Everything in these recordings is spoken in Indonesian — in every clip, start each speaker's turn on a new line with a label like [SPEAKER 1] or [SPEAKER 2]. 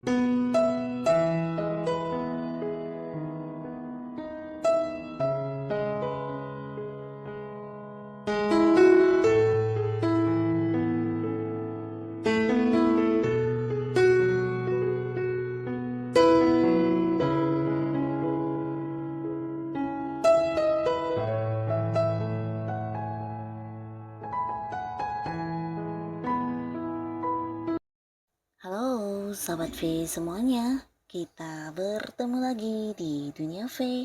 [SPEAKER 1] Halo Sobat V semuanya, kita bertemu lagi di Dunia V.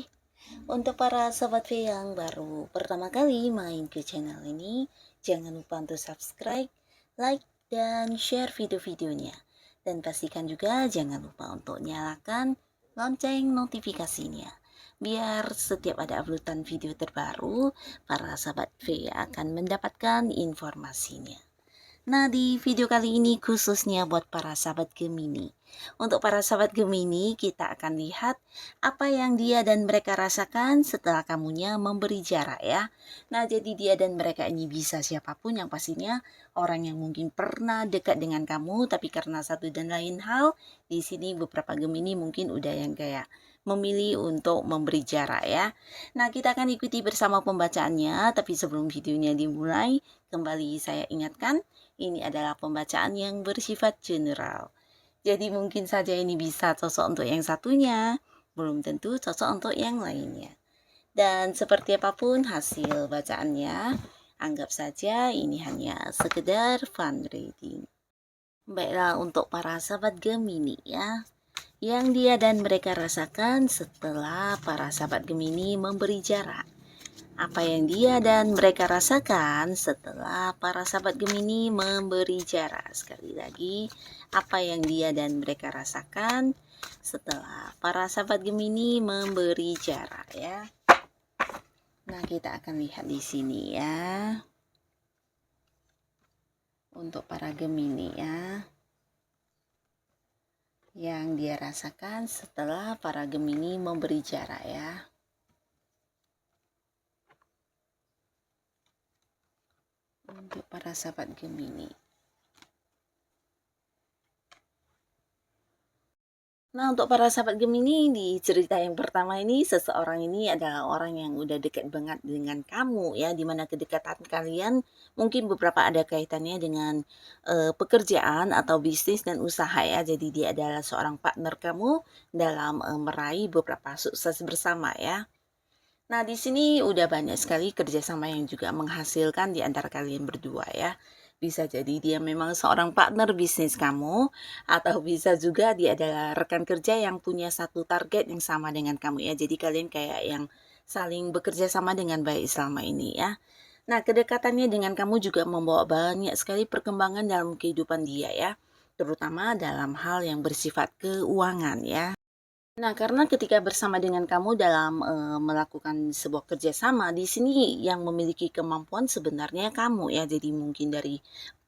[SPEAKER 1] Untuk para Sobat V yang baru pertama kali main ke channel ini, jangan lupa untuk subscribe, like, dan share video-videonya. Dan pastikan juga jangan lupa untuk nyalakan lonceng notifikasinya. Biar setiap ada uploadan video terbaru, para Sobat V akan mendapatkan informasinya. Nah, di video kali ini khususnya buat para sahabat Gemini. Untuk para sahabat Gemini, kita akan lihat apa yang dia dan mereka rasakan setelah kamunya memberi jarak ya. Nah, jadi dia dan mereka ini bisa siapapun yang pastinya orang yang mungkin pernah dekat dengan kamu, tapi karena satu dan lain hal, di sini beberapa Gemini mungkin udah yang kayak memilih untuk memberi jarak ya. Nah, kita akan ikuti bersama pembacaannya, tapi sebelum videonya dimulai, kembali saya ingatkan, ini adalah pembacaan yang bersifat general. Jadi mungkin saja ini bisa cocok untuk yang satunya, belum tentu cocok untuk yang lainnya. Dan seperti apapun hasil bacaannya, anggap saja ini hanya sekedar fun reading. Baiklah, untuk para sahabat Gemini ya, yang dia dan mereka rasakan setelah para sahabat Gemini memberi jarak. Apa yang dia dan mereka rasakan setelah para sahabat Gemini memberi jarak. Sekali lagi, apa yang dia dan mereka rasakan setelah para sahabat Gemini memberi jarak ya. Nah, kita akan lihat di sini ya. Untuk para Gemini ya, yang dia rasakan setelah para Gemini memberi jarak ya. Untuk para sahabat Gemini. Nah, untuk para sahabat Gemini, di cerita yang pertama ini, seseorang ini adalah orang yang udah dekat banget dengan kamu ya, dimana kedekatan kalian mungkin beberapa ada kaitannya dengan pekerjaan atau bisnis dan usaha ya. Jadi dia adalah seorang partner kamu dalam meraih beberapa sukses bersama ya. Nah, di sini udah banyak sekali kerjasama yang juga menghasilkan di antara kalian berdua ya. Bisa jadi dia memang seorang partner bisnis kamu, atau bisa juga dia adalah rekan kerja yang punya satu target yang sama dengan kamu ya. Jadi kalian kayak yang saling bekerja sama dengan baik selama ini ya. Nah, kedekatannya dengan kamu juga membawa banyak sekali perkembangan dalam kehidupan dia ya. Terutama dalam hal yang bersifat keuangan ya. Nah, karena ketika bersama dengan kamu dalam melakukan sebuah kerjasama, di sini yang memiliki kemampuan sebenarnya kamu ya. Jadi mungkin dari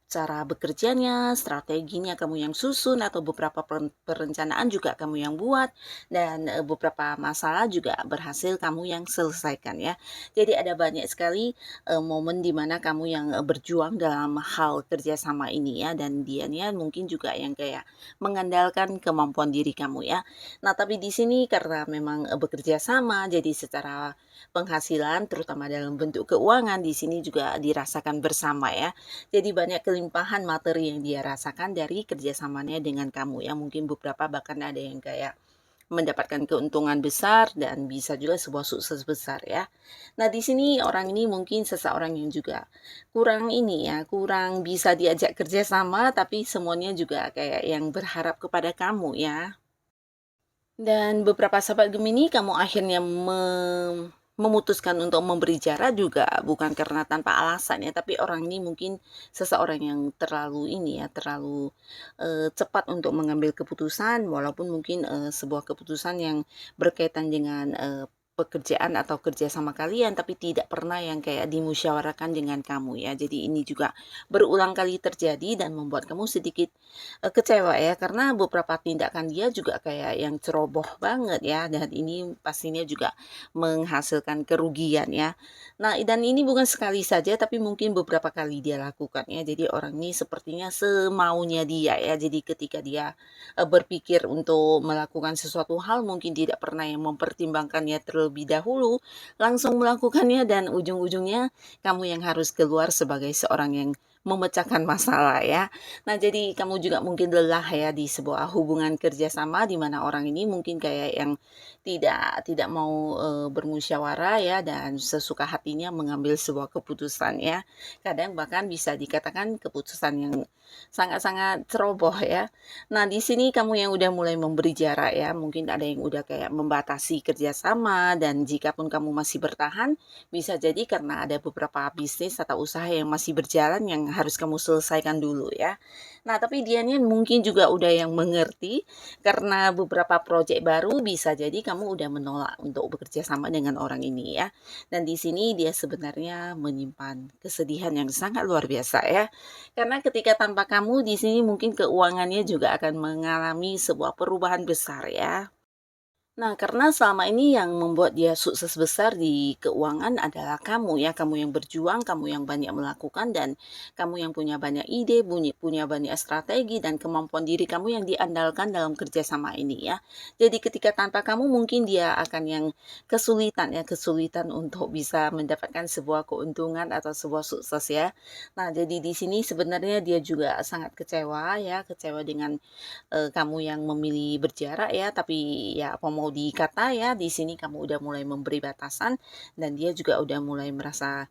[SPEAKER 1] cara bekerjanya, strateginya kamu yang susun atau beberapa perencanaan juga kamu yang buat, dan beberapa masalah juga berhasil kamu yang selesaikan ya. Jadi ada banyak sekali momen dimana kamu yang berjuang dalam hal kerjasama ini ya, dan dianya mungkin juga yang kayak mengandalkan kemampuan diri kamu ya. Nah, tapi di sini karena memang bekerja sama, jadi secara penghasilan terutama dalam bentuk keuangan di sini juga dirasakan bersama ya. Jadi banyak kelimpahan materi yang dia rasakan dari kerjasamanya dengan kamu ya. Mungkin beberapa bahkan ada yang kayak mendapatkan keuntungan besar dan bisa juga sebuah sukses besar ya. Nah, di sini orang ini mungkin seseorang yang juga kurang ini ya, kurang bisa diajak kerjasama, tapi semuanya juga kayak yang berharap kepada kamu ya. Dan beberapa sahabat Gemini, kamu akhirnya memutuskan untuk memberi jarak juga bukan karena tanpa alasan ya, tapi orang ini mungkin seseorang yang terlalu ini ya, terlalu cepat untuk mengambil keputusan, walaupun mungkin sebuah keputusan yang berkaitan dengan pekerjaan atau kerja sama kalian, tapi tidak pernah yang kayak dimusyawarahkan dengan kamu ya. Jadi ini juga berulang kali terjadi dan membuat kamu sedikit kecewa ya, karena beberapa tindakan dia juga kayak yang ceroboh banget ya, dan ini pastinya juga menghasilkan kerugian ya. Nah, dan ini bukan sekali saja, tapi mungkin beberapa kali dia lakukan ya. Jadi orang ini sepertinya semaunya dia ya. Jadi ketika dia berpikir untuk melakukan sesuatu hal mungkin tidak pernah yang mempertimbangkannya terlebih dahulu, langsung melakukannya dan ujung-ujungnya kamu yang harus keluar sebagai seorang yang memecahkan masalah ya. Nah, jadi kamu juga mungkin lelah ya di sebuah hubungan kerjasama di mana orang ini mungkin kayak yang tidak tidak mau bermusyawarah ya dan sesuka hatinya mengambil sebuah keputusan ya. Kadang bahkan bisa dikatakan keputusan yang sangat-sangat ceroboh ya. Nah, di sini kamu yang udah mulai memberi jarak ya, mungkin ada yang udah kayak membatasi kerjasama dan jika pun kamu masih bertahan, bisa jadi karena ada beberapa bisnis atau usaha yang masih berjalan yang harus kamu selesaikan dulu ya. Nah, tapi dianya mungkin juga udah yang mengerti karena beberapa proyek baru bisa jadi kamu udah menolak untuk bekerja sama dengan orang ini ya. Dan di sini dia sebenarnya menyimpan kesedihan yang sangat luar biasa ya. Karena ketika tanpa kamu di sini mungkin keuangannya juga akan mengalami sebuah perubahan besar ya. Nah, karena selama ini yang membuat dia sukses besar di keuangan adalah kamu ya, kamu yang berjuang, kamu yang banyak melakukan dan kamu yang punya banyak ide, punya banyak strategi dan kemampuan diri kamu yang diandalkan dalam kerjasama ini ya. Jadi ketika tanpa kamu mungkin dia akan yang kesulitan ya, kesulitan untuk bisa mendapatkan sebuah keuntungan atau sebuah sukses ya. Nah, jadi di sini sebenarnya dia juga sangat kecewa ya, kecewa dengan kamu yang memilih berjarak ya, tapi ya apa mau dikata ya, di sini kamu udah mulai memberi batasan dan dia juga udah mulai merasa,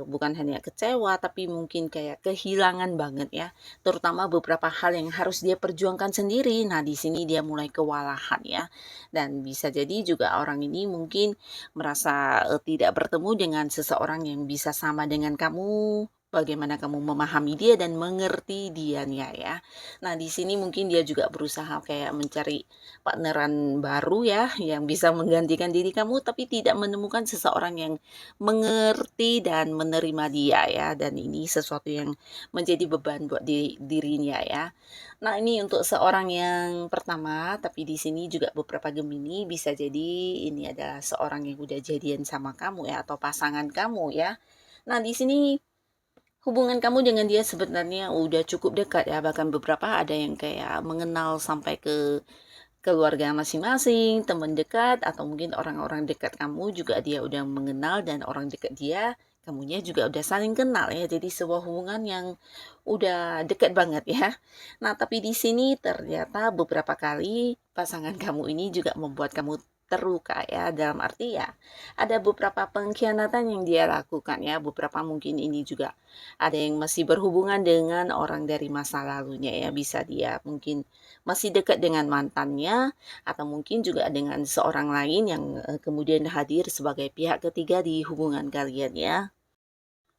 [SPEAKER 1] bukan hanya kecewa, tapi mungkin kayak kehilangan banget ya, terutama beberapa hal yang harus dia perjuangkan sendiri. Nah, di sini dia mulai kewalahan ya, dan bisa jadi juga orang ini mungkin merasa, tidak bertemu dengan seseorang yang bisa sama dengan kamu, bagaimana kamu memahami dia dan mengerti dianya ya. Nah, di sini mungkin dia juga berusaha kayak mencari partneran baru ya, yang bisa menggantikan diri kamu, tapi tidak menemukan seseorang yang mengerti dan menerima dia ya, dan ini sesuatu yang menjadi beban buat dirinya ya. Nah, ini untuk seorang yang pertama, tapi di sini juga beberapa Gemini bisa jadi ini adalah seorang yang udah jadian sama kamu ya, atau pasangan kamu ya. Nah, di sini hubungan kamu dengan dia sebenarnya udah cukup dekat ya, bahkan beberapa ada yang kayak mengenal sampai ke keluarga masing-masing, teman dekat, atau mungkin orang-orang dekat kamu juga dia udah mengenal dan orang dekat dia, kamunya juga udah saling kenal ya. Jadi sebuah hubungan yang udah dekat banget ya. Nah, tapi di sini ternyata beberapa kali pasangan kamu ini juga membuat kamu terluka ya, dalam arti ya ada beberapa pengkhianatan yang dia lakukan ya, beberapa mungkin ini juga ada yang masih berhubungan dengan orang dari masa lalunya ya, bisa dia mungkin masih dekat dengan mantannya atau mungkin juga dengan seorang lain yang kemudian hadir sebagai pihak ketiga di hubungan kalian ya.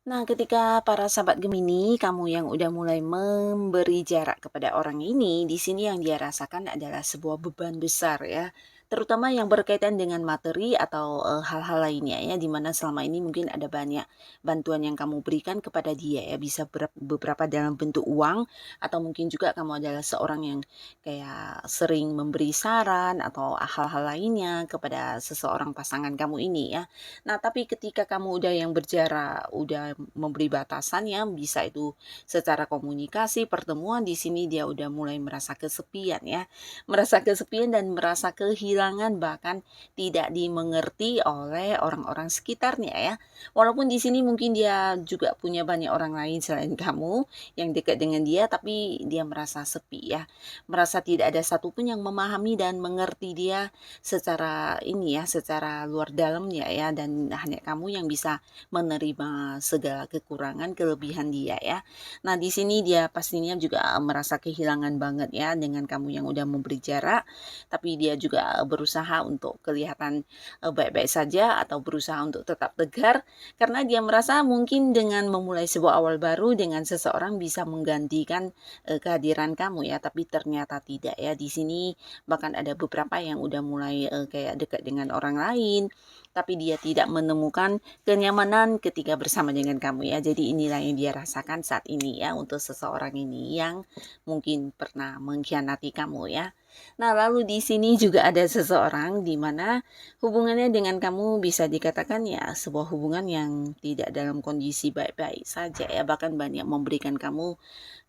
[SPEAKER 1] Nah, ketika para sahabat Gemini, kamu yang udah mulai memberi jarak kepada orang ini, di sini yang dia rasakan adalah sebuah beban besar ya, terutama yang berkaitan dengan materi atau hal-hal lainnya ya, di mana selama ini mungkin ada banyak bantuan yang kamu berikan kepada dia ya, bisa beberapa dalam bentuk uang atau mungkin juga kamu adalah seorang yang kayak sering memberi saran atau hal-hal lainnya kepada seseorang pasangan kamu ini ya. Nah, tapi ketika kamu udah yang berjarak, udah memberi batasan ya, bisa itu secara komunikasi, pertemuan, di sini dia udah mulai merasa kesepian ya. Merasa kesepian dan merasa kehilangan bahkan tidak dimengerti oleh orang-orang sekitarnya ya. Walaupun di sini mungkin dia juga punya banyak orang lain selain kamu yang dekat dengan dia, tapi dia merasa sepi ya. Merasa tidak ada satupun yang memahami dan mengerti dia secara ini ya, secara luar dalamnya ya, dan hanya kamu yang bisa menerima segala kekurangan, kelebihan dia ya. Nah, di sini dia pastinya juga merasa kehilangan banget ya dengan kamu yang udah memberi jarak, tapi dia juga berusaha untuk kelihatan baik-baik saja atau berusaha untuk tetap tegar, karena dia merasa mungkin dengan memulai sebuah awal baru dengan seseorang bisa menggantikan kehadiran kamu ya, tapi ternyata tidak ya. Di sini bahkan ada beberapa yang udah mulai kayak dekat dengan orang lain, tapi dia tidak menemukan kenyamanan ketika bersama dengan kamu ya. Jadi inilah yang dia rasakan saat ini ya, untuk seseorang ini yang mungkin pernah mengkhianati kamu ya. Nah, lalu di sini juga ada seseorang di mana hubungannya dengan kamu bisa dikatakan ya sebuah hubungan yang tidak dalam kondisi baik-baik saja ya, bahkan banyak memberikan kamu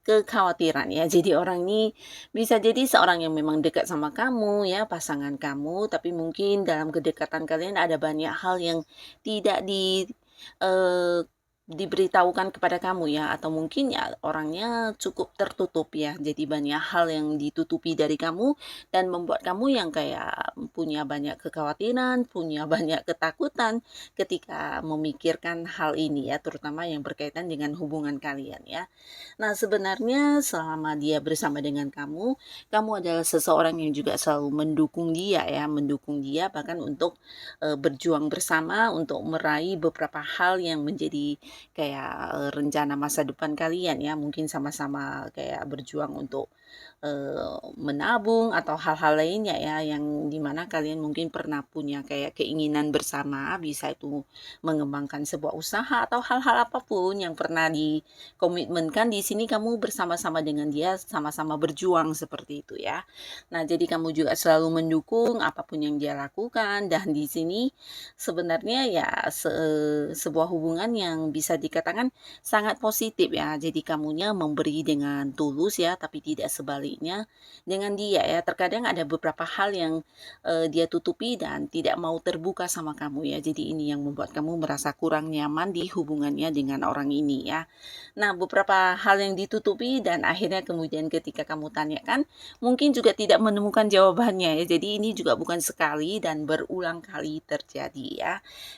[SPEAKER 1] kekhawatiran ya. Jadi orang ini bisa jadi seorang yang memang dekat sama kamu ya, pasangan kamu, tapi mungkin dalam kedekatan kalian ada banyak hal yang tidak eee, diberitahukan kepada kamu ya, atau mungkin ya orangnya cukup tertutup ya. Jadi banyak hal yang ditutupi dari kamu dan membuat kamu yang kayak punya banyak kekhawatiran, punya banyak ketakutan ketika memikirkan hal ini ya, terutama yang berkaitan dengan hubungan kalian ya. Nah, sebenarnya selama dia bersama dengan kamu, kamu adalah seseorang yang juga selalu mendukung dia ya, mendukung dia bahkan untuk berjuang bersama untuk meraih beberapa hal yang menjadi kayak rencana masa depan kalian ya. Mungkin sama-sama kayak berjuang untuk menabung atau hal-hal lainnya ya, yang dimana kalian mungkin pernah punya kayak keinginan bersama, bisa itu mengembangkan sebuah usaha atau hal-hal apapun yang pernah dikomitmenkan. Di sini kamu bersama-sama dengan dia sama-sama berjuang seperti itu ya. Nah, jadi kamu juga selalu mendukung apapun yang dia lakukan, dan di sini sebenarnya ya sebuah hubungan yang bisa dikatakan sangat positif ya. Jadi kamunya memberi dengan tulus ya, tapi tidak sebaliknya dengan dia ya. Terkadang ada beberapa hal yang dia tutupi dan tidak mau terbuka sama kamu ya. Jadi ini yang membuat kamu merasa kurang nyaman di hubungannya dengan orang ini ya. Nah, beberapa hal yang ditutupi dan akhirnya kemudian ketika kamu tanyakan, mungkin juga tidak menemukan jawabannya ya. Jadi ini juga bukan sekali dan berulang kali terjadi ya.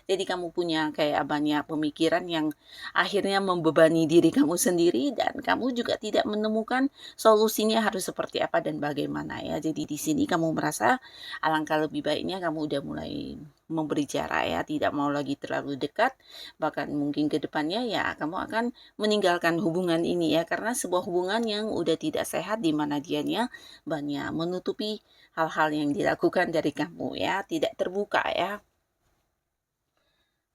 [SPEAKER 1] Jadi kamu punya kayak banyak pemikiran yang akhirnya membebani diri kamu sendiri, dan kamu juga tidak menemukan solusinya harus seperti apa dan bagaimana ya. Jadi di sini kamu merasa alangkah lebih baiknya kamu udah mulai memberi jarak ya, tidak mau lagi terlalu dekat, bahkan mungkin ke depannya ya kamu akan meninggalkan hubungan ini ya, karena sebuah hubungan yang udah tidak sehat di mana dianya banyak menutupi hal-hal yang dilakukan dari kamu ya, tidak terbuka ya.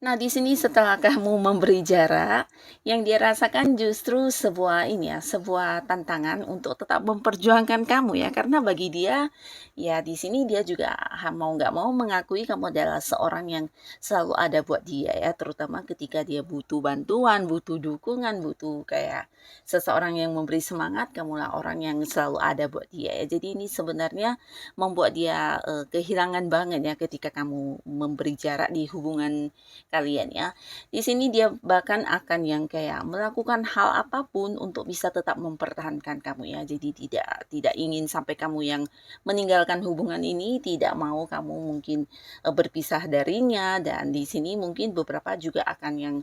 [SPEAKER 1] Nah, di sini setelah kamu memberi jarak, yang dia rasakan justru sebuah ini ya, sebuah tantangan untuk tetap memperjuangkan kamu ya. Karena bagi dia, ya di sini dia juga mau nggak mau mengakui kamu adalah seorang yang selalu ada buat dia ya. Terutama ketika dia butuh bantuan, butuh dukungan, butuh kayak seseorang yang memberi semangat, kamulah orang yang selalu ada buat dia ya. Jadi ini sebenarnya membuat dia kehilangan banget ya ketika kamu memberi jarak di hubungan kalian ya. Di sini dia bahkan akan yang kayak melakukan hal apapun untuk bisa tetap mempertahankan kamu ya. Jadi tidak ingin sampai kamu yang meninggalkan hubungan ini, tidak mau kamu mungkin berpisah darinya, dan di sini mungkin beberapa juga akan yang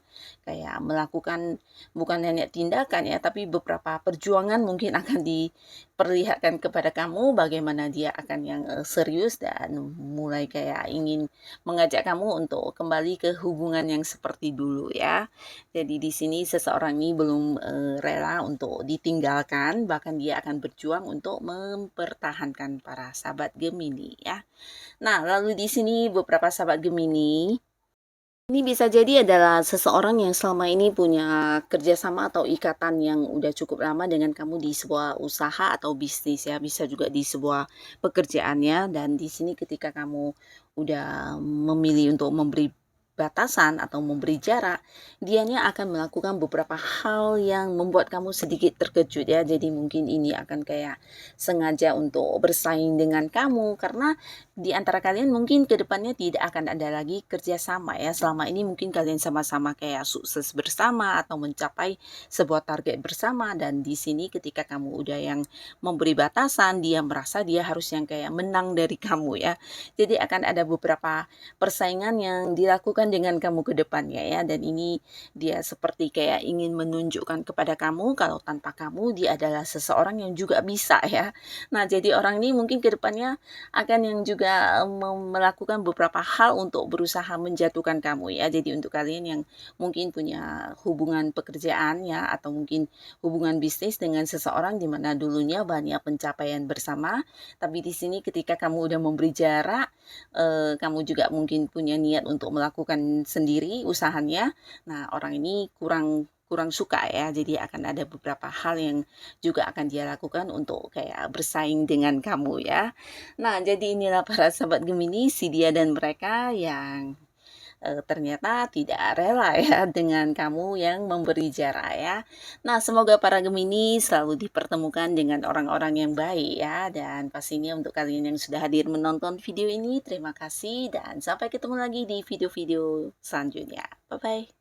[SPEAKER 1] kayak melakukan bukan hanya tindakan ya, tapi beberapa perjuangan mungkin akan diperlihatkan kepada kamu bagaimana dia akan yang serius dan mulai kayak ingin mengajak kamu untuk kembali ke hubungan yang seperti dulu ya. Jadi di sini seseorang ini belum rela untuk ditinggalkan, bahkan dia akan berjuang untuk mempertahankan para sahabat Gemini ya. Nah, lalu di sini beberapa sahabat Gemini ini bisa jadi adalah seseorang yang selama ini punya kerjasama atau ikatan yang udah cukup lama dengan kamu di sebuah usaha atau bisnis ya, bisa juga di sebuah pekerjaannya, dan di sini ketika kamu udah memilih untuk memberi batasan atau memberi jarak, dianya akan melakukan beberapa hal yang membuat kamu sedikit terkejut ya. Jadi mungkin ini akan kayak sengaja untuk bersaing dengan kamu, karena di antara kalian mungkin kedepannya tidak akan ada lagi kerjasama ya. Selama ini mungkin kalian sama-sama kayak sukses bersama atau mencapai sebuah target bersama, dan di sini ketika kamu udah yang memberi batasan, dia merasa dia harus yang kayak menang dari kamu ya. Jadi akan ada beberapa persaingan yang dilakukan berhubungan dengan kamu ke depannya ya, dan ini dia seperti kayak ingin menunjukkan kepada kamu kalau tanpa kamu dia adalah seseorang yang juga bisa ya. Nah, jadi orang ini mungkin ke depannya akan yang juga, melakukan beberapa hal untuk berusaha menjatuhkan kamu ya. Jadi untuk kalian yang mungkin punya hubungan pekerjaan ya, atau mungkin hubungan bisnis dengan seseorang di mana dulunya banyak pencapaian bersama, tapi di sini ketika kamu udah memberi jarak, kamu juga mungkin punya niat untuk melakukan sendiri usahanya. Nah, orang ini kurang kurang suka ya, jadi akan ada beberapa hal yang juga akan dia lakukan untuk kayak bersaing dengan kamu ya. Nah, jadi inilah para sahabat Gemini, si dia dan mereka yang ternyata tidak rela ya dengan kamu yang memberi jarak ya. Nah, semoga para Gemini selalu dipertemukan dengan orang-orang yang baik ya. Dan pastinya untuk kalian yang sudah hadir menonton video ini, terima kasih dan sampai ketemu lagi di video-video selanjutnya. Bye-bye.